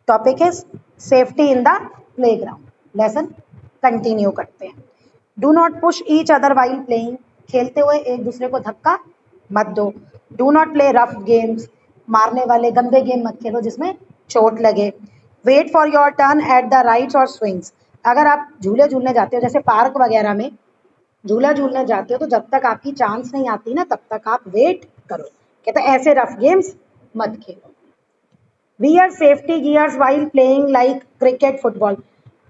Topic is safety in the playground. Lesson continue करते हैं। Do not push each other while playing, खेलते हुए एक दूसरे को धक्का मत दो। Do not play rough games, मारने वाले गंदे गेम मत खेलो जिसमें चोट लगे। Wait for your turn at the rides और स्विंग्स, अगर आप झूले झूलने जाते हो जैसे पार्क वगैरह में झूला झूलने जाते हो तो जब तक आपकी चांस नहीं आती ना तब तक आप वेट करो। कहते हैं ऐसे रफ गेम्स मत खेलो। Wear safety gears while playing like cricket football,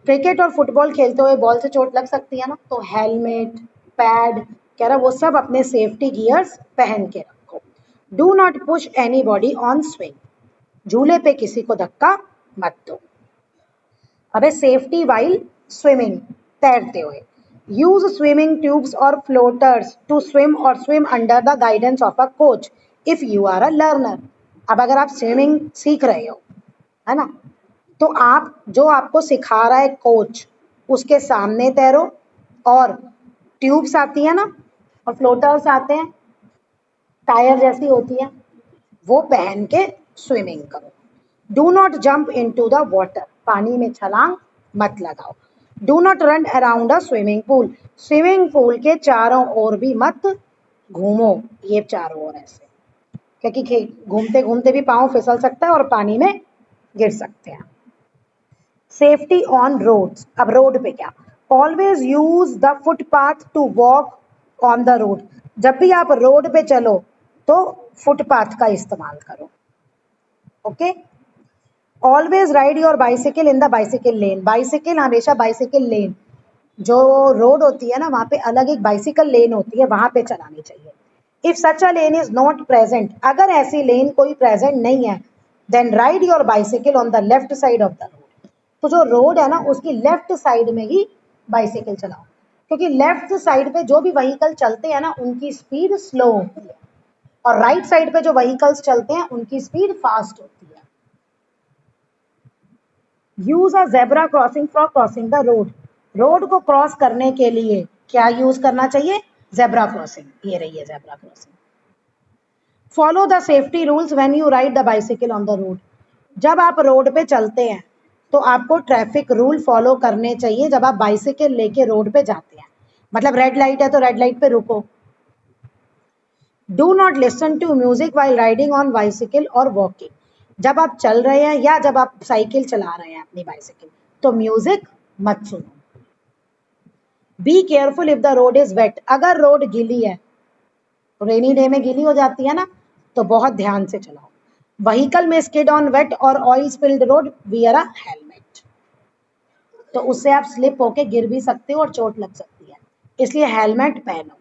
cricket और फुटबॉल खेलते हुए बॉल से चोट लग सकती है ना, तो हेलमेट पैड कह रहा वो सब अपने सेफ्टी गियर्स पहन के रखो। Do not push any body on swing, झूले पे किसी को धक्का मत दो। अबे सेफ्टी वाइल स्विमिंग, तैरते हुए। यूज स्विमिंग ट्यूब्स और फ्लोटर्स टू स्विम और swim under the guidance of a coach if you are a learner. अब अगर आप स्विमिंग सीख रहे हो है ना, तो आप जो आपको सिखा रहा है कोच उसके सामने तैरो, और ट्यूब्स आती है ना और फ्लोटर्स आते हैं टायर जैसी होती है, वो पहन के स्विमिंग करो। Do not jump into the water, पानी में छलांग मत लगाओ। Do not run around a swimming pool, swimming pool के चारों ओर भी मत घूमो, ये चारों ओर ऐसे, क्योंकि घूमते घूमते भी पाँव फिसल सकता है और पानी में गिर सकते हैं। सेफ्टी ऑन रोड्स, अब रोड पे क्या, always use the footpath to walk on the road, जब भी आप रोड पे चलो तो फुटपाथ का इस्तेमाल करो। Okay. Always ride your bicycle in the bicycle lane, bicycle हमेशा बाइसिकल लेन, जो रोड होती है ना वहां पे अलग एक बाइसिकल लेन होती है, वहां पे चलानी चाहिए। If such a lane is not present, अगर ऐसी लेन कोई प्रेजेंट नहीं है, then ride your bicycle on the left side of the road, तो जो रोड है ना उसकी लेफ्ट साइड में ही बाइसिकल चलाओ, क्योंकि लेफ्ट साइड पे जो भी व्हीकल चलते हैं ना उनकी स्पीड स्लो होती है, और राइट साइड पे जो व्हीकल्स चलते हैं उनकी स्पीड फास्ट होती है। Use a zebra crossing for crossing the road, road को क्रॉस करने के लिए क्या यूज करना चाहिए, जेब्रा क्रॉसिंग, ये रही है zebra crossing. Follow the safety rules when you ride the bicycle on the road, जब आप रोड पे चलते हैं तो आपको ट्रैफिक रूल फॉलो करने चाहिए जब आप बाइसिकल लेके रोड पे जाते हैं, मतलब रेड लाइट है तो रेड लाइट पे रुको। Do not listen to music while riding on bicycle और वॉकिंग, जब आप चल रहे हैं या जब आप साइकिल चला रहे हैं अपनी बाइसिकल तो म्यूजिक मत सुनो। Be careful if the road is wet, अगर रोड गीली है, रेनी डे में गीली हो जाती है ना, तो बहुत ध्यान से चलाओ। व्हीकल में स्किड ऑन वेट और ऑयल स्पिल्ड रोड, वियर अ हेलमेट, तो उससे आप स्लिप होके गिर भी सकते हो और चोट लग सकती है, इसलिए हेलमेट पहनो।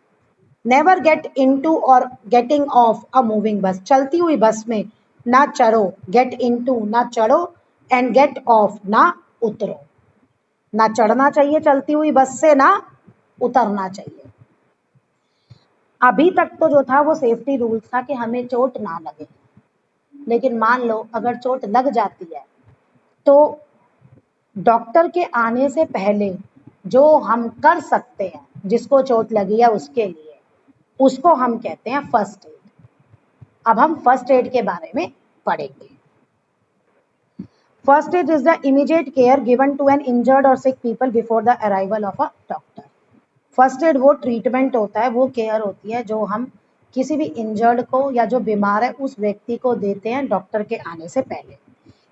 नेवर गेट इनटू और गेटिंग ऑफ अ मूविंग बस, चलती हुई बस में ना चढ़ो, गेट इनटू ना चढ़ो, एंड गेट ऑफ ना उतरो, ना चढ़ना चाहिए चलती हुई बस से ना उतरना चाहिए। अभी तक तो जो था वो सेफ्टी रूल्स था कि हमें चोट ना लगे, लेकिन मान लो अगर चोट लग जाती है तो डॉक्टर के आने से पहले जो हम कर सकते हैं जिसको चोट लगी है उसके लिए, उसको हम कहते हैं फर्स्ट एड। अब हम फर्स्ट एड के बारे में पढ़ेंगे। First aid is the immediate care given to an injured और sick people before the arrival of a doctor. First aid वो ट्रीटमेंट होता है, वो केयर होती है जो हम किसी भी इंजर्ड को या जो बीमार है उस व्यक्ति को देते हैं डॉक्टर के आने से पहले।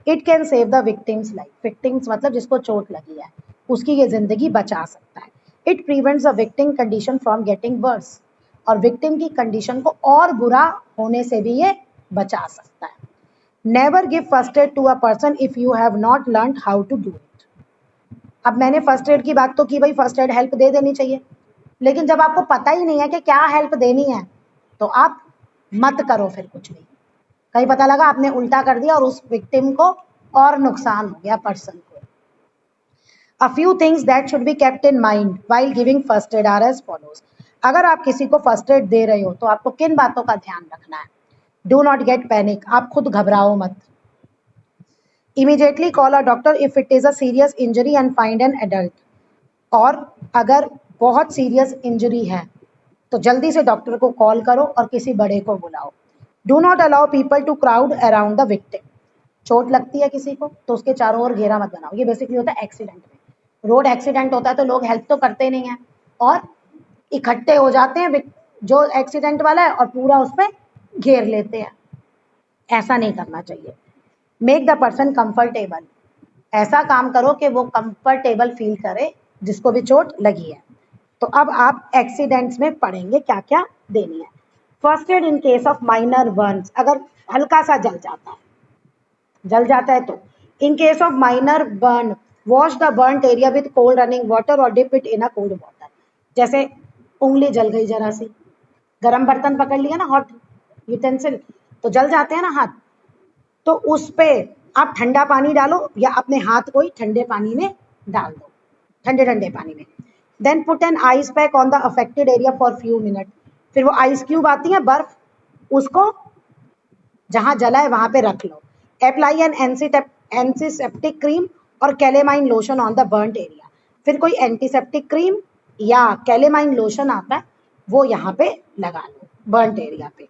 It can save the victims life, victims मतलब जिसको चोट लगी है उसकी ये जिंदगी बचा सकता है। It prevents the victim condition from getting worse, और विक्टिम की कंडीशन को और बुरा होने से भी ये बचा सकता है। Never give first aid to a person if you have not learn how to do it. अब मैंने फर्स्ट एड की बात तो की, भाई फर्स्ट एड हेल्प दे देनी चाहिए, लेकिन जब आपको पता ही नहीं है कि क्या हेल्प देनी है तो आप मत करो फिर कुछ भी। कहीं पता लगा आपने उल्टा कर दिया और उस विक्टिम को और नुकसान हो गया पर्सन को। A few things that should be kept in mind while giving first aid are as follows. अगर आप किसी को फर्स्ट एड दे रहे हो तो आपको किन बातों का ध्यान रखना है। डू नॉट गेट पैनिक, आप खुद घबराओ मत। Immediately call a doctor if it is a serious injury and find an adult, और अगर बहुत सीरियस इंजरी है तो जल्दी से डॉक्टर को कॉल करो और किसी बड़े को बुलाओ। Do not allow people to crowd around the victim, चोट लगती है किसी को तो उसके चारों ओर घेरा मत बनाओ, ये बेसिकली होता है एक्सीडेंट में। रोड एक्सीडेंट होता है तो लोग हेल्प तो करते नहीं है और इकट्ठे हो जाते हैं जो एक्सीडेंट वाला है और पूरा उस पर घेर लेते हैं, ऐसा नहीं करना चाहिए। मेक द पर्सन कंफर्टेबल, ऐसा काम करो कि वो कंफर्टेबल फील करे जिसको भी चोट लगी है। तो अब आप एक्सीडेंट्स में पढ़ेंगे क्या क्या देनी है। First aid in case of minor burns, अगर हल्का सा जल जाता है तो in case of minor burn wash the burn area with cold running water और dip it in a cold water. जैसे उंगली जल गई जरा सी, गर्म बर्तन पकड़ लिया ना, हॉट यूटेंसिल, तो जल जाते हैं ना हाथ, तो उस पे आप ठंडा पानी डालो या अपने हाथ को ही ठंडे पानी में डाल दो, ठंडे पानी में। Then put an ice pack on the affected area for few minute, फिर वो आइस क्यूब आती है बर्फ, उसको जहां जला है वहां पे रख लो। अप्लाई एन एंटीसेप्टिक क्रीम और calamine lotion on the burned area, फिर कोई एंटीसेप्टिक क्रीम या कैलेमाइन लोशन आता है वो यहाँ पे लगा लो बर्न्ड एरिया पे।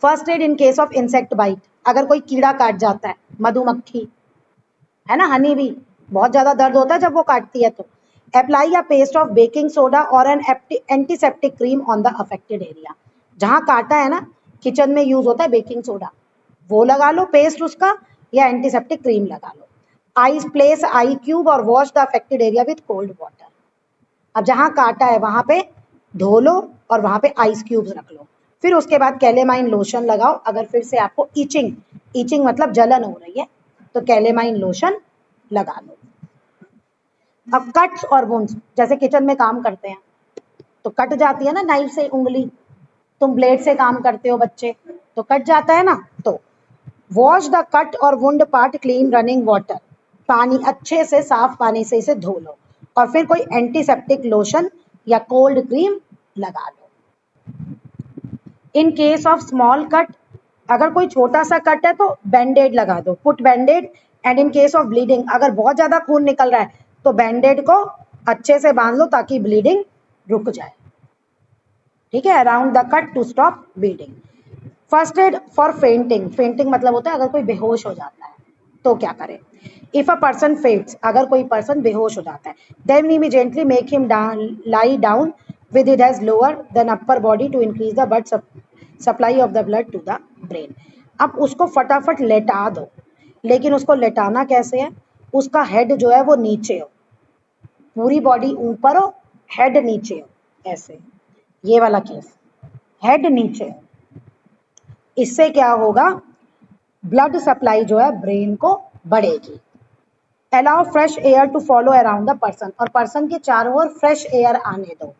First aid in case of insect bite, अगर कोई कीड़ा काट जाता है, मधुमक्खी है ना, हनी भी, बहुत ज्यादा दर्द होता है जब वो काटती है, तो apply a paste of baking soda और an antiseptic cream on the affected area. जहां काटा है ना, किचन में यूज होता है बेकिंग सोडा, वो लगा लो पेस्ट उसका, या एंटीसेप्टिक क्रीम लगा लो। आइस प्लेस आई क्यूब और wash the affected area with cold water. अब जहां काटा है वहां पे धो लो और वहां पे आइस क्यूब्स रख लो, फिर उसके बाद कैलेमाइन लोशन लगाओ। अगर फिर से आपको ईचिंग मतलब जलन हो रही है तो कैलेमाइन लोशन लगा लो। अब कट्स और वुंड्स, जैसे किचन में काम करते हैं तो कट जाती है ना नाइफ से उंगली, तुम ब्लेड से काम करते हो बच्चे तो कट जाता है ना, तो वॉश द कट और wound part clean running water, पानी अच्छे से साफ पानी से इसे धो लो और फिर कोई एंटीसेप्टिक लोशन या कोल्ड क्रीम लगा लो। In case of small cut, अगर कोई छोटा सा कट है तो बैंडेड लगा दो, put bandaid. And in case of bleeding, अगर बहुत ज्यादा खून निकल रहा है तो बैंडेड को अच्छे से बांध लो ताकि ब्लीडिंग रुक जाए, ठीक है, around the cut to stop bleeding. First aid for fainting, fainting मतलब होता है अगर कोई बेहोश हो जाता है तो क्या करें। इफ अ पर्सन फेंट्स, अगर कोई पर्सन बेहोश हो जाता है, then immediately make him lie down with it as lower than upper body to increase the blood supply of the blood to the brain। अब उसको फटाफट लेटा दो, लेकिन उसको लेटाना कैसे है, उसका हेड जो है वो नीचे हो, पूरी बॉडी ऊपर हो, हेड नीचे हो, ऐसे, ये वाला केस, हेड नीचे हो। इससे क्या होगा, ब्लड सप्लाई जो है ब्रेन को बढ़ेगी। Allow fresh air to follow around the person, और पर्सन के चारों ओर फ्रेश एयर आने दो।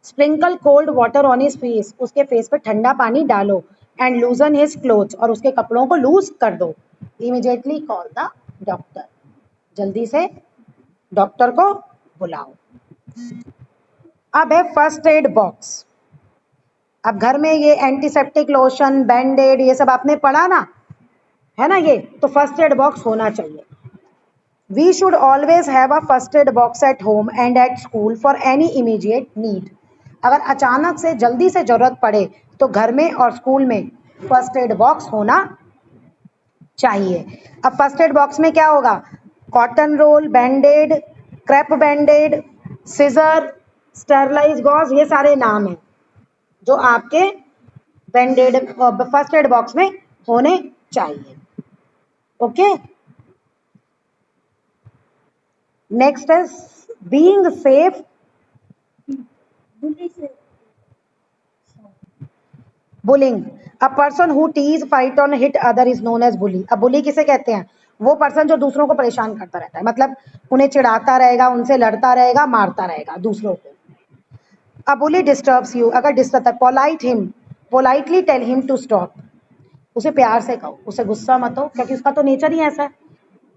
Sprinkle cold water on his face, उसके फेस पे ठंडा पानी डालो। एंड लूजन हिज क्लोथ्स, और उसके कपड़ों को लूज कर दो। इमीडिएटली कॉल द डॉक्टर, जल्दी से डॉक्टर को बुलाओ। अब है फर्स्ट एड बॉक्स। अब घर में ये एंटीसेप्टिक लोशन, बैंडेड, ये सब आपने पढ़ा ना, है ना, ये तो फर्स्ट एड बॉक्स होना चाहिए। We should always have a first aid box at home and at school for any immediate need. अगर अचानक से जल्दी से जरूरत पड़े तो घर में और स्कूल में फर्स्ट एड बॉक्स होना चाहिए। अब फर्स्ट एड बॉक्स में क्या होगा, cotton roll, bandaid, crepe bandaid, scissor, sterilise gauze, ये सारे नाम हैं जो आपके बैंडेड फर्स्ट एड बॉक्स में होने चाहिए। Okay, next is being safe. Bullying, a person who teases, fight on, hit other is known as bully. अब बुली किसे कहते हैं, वो पर्सन जो दूसरों को परेशान करता रहता है, मतलब उन्हें चिढ़ाता रहेगा, उनसे लड़ता रहेगा, मारता रहेगा दूसरों को। अ बुली डिस्टर्ब्स यू, अगर disturb, polite him, politely tell him to stop, उसे प्यार से कहो, उसे गुस्सा मत हो क्योंकि उसका तो नेचर ही ऐसा है,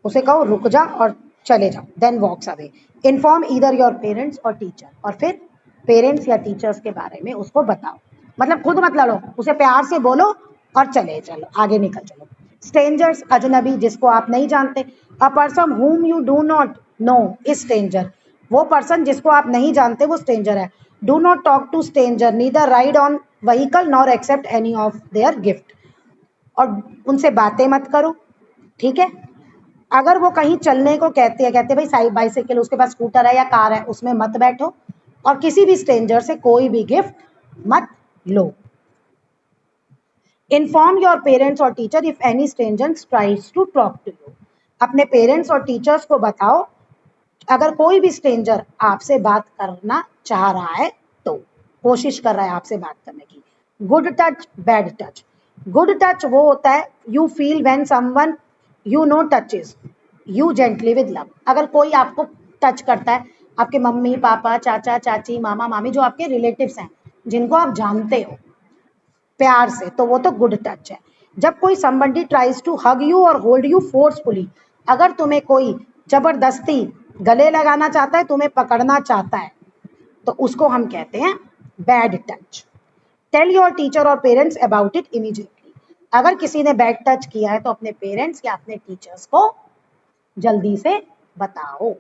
उसे कहो रुक जा और चले जाओ। Then walks away. Inform either your parents और टीचर, और फिर पेरेंट्स या टीचर्स के बारे में उसको बताओ, मतलब खुद मत लड़ो, उसे प्यार से बोलो और चले चलो, आगे निकल चलो। स्ट्रेंजर्स, अजनबी, जिसको आप नहीं जानते। A person whom you do not know is stranger, वो पर्सन जिसको आप नहीं जानते वो स्ट्रेंजर है। Do not talk to stranger, neither ride on vehicle nor accept any of their gift. और उनसे बातें मत करो, ठीक है। अगर वो कहीं चलने को कहते हैं भाई बाइसाइकिल, उसके पास स्कूटर है या कार है, उसमें मत बैठो और किसी भी स्ट्रेंजर से कोई भी गिफ्ट मत लो। इन्फॉर्म योर पेरेंट्स और teacher if any stranger tries to talk to you. अपने पेरेंट्स और टीचर्स को बताओ अगर कोई भी स्ट्रेंजर आपसे बात करना चाह रहा है तो, कोशिश कर रहा है आपसे बात करने की। Good touch, bad touch. Good touch वो होता है you feel when someone you know touches you gently with love. अगर कोई आपको टच करता है, आपके मम्मी पापा चाचा चाची मामा मामी जो आपके रिलेटिव्स हैं जिनको आप जानते हो प्यार से, तो वो तो गुड टच है। जब कोई somebody tries to hug you और hold you forcefully, अगर तुम्हें कोई जबरदस्ती गले लगाना चाहता है, तुम्हें पकड़ना चाहता है, तो उसको हम कहते हैं bad touch. Tell your teacher और पेरेंट्स अबाउट इट इमीडिएटली। अगर किसी ने बैड टच किया है तो अपने पेरेंट्स या अपने टीचर्स को जल्दी से बताओ।